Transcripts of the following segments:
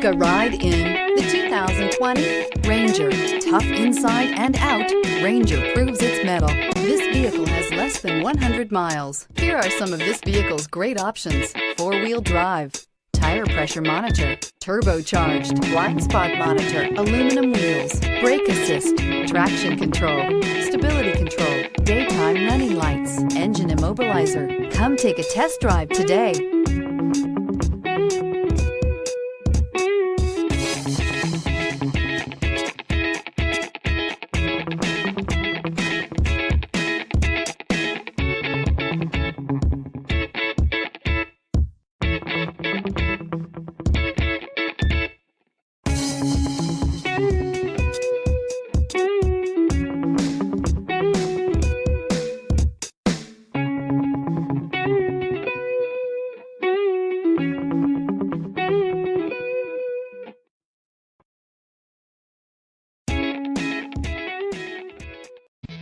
a ride in the 2020 Ranger. Tough inside and out, Ranger proves its mettle. This vehicle has less than 100 miles. Here are some of this vehicle's great options: four-wheel drive, tire pressure monitor, turbocharged, blind spot monitor, aluminum wheels, brake assist, traction control, stability control, daytime running lights, engine immobilizer. Come take a test drive today.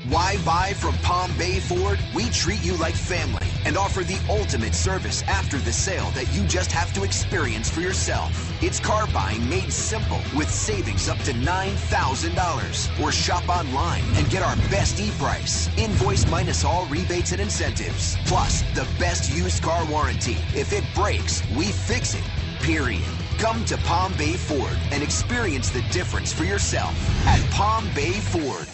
Why buy from Palm Bay Ford? We treat you like family and offer the ultimate service after the sale that you just have to experience for yourself. It's car buying made simple with savings up to $9,000. Or shop online and get our best e-price. Invoice minus all rebates and incentives. Plus, the best used car warranty. If it breaks, we fix it. Period. Come to Palm Bay Ford and experience the difference for yourself at Palm Bay Ford.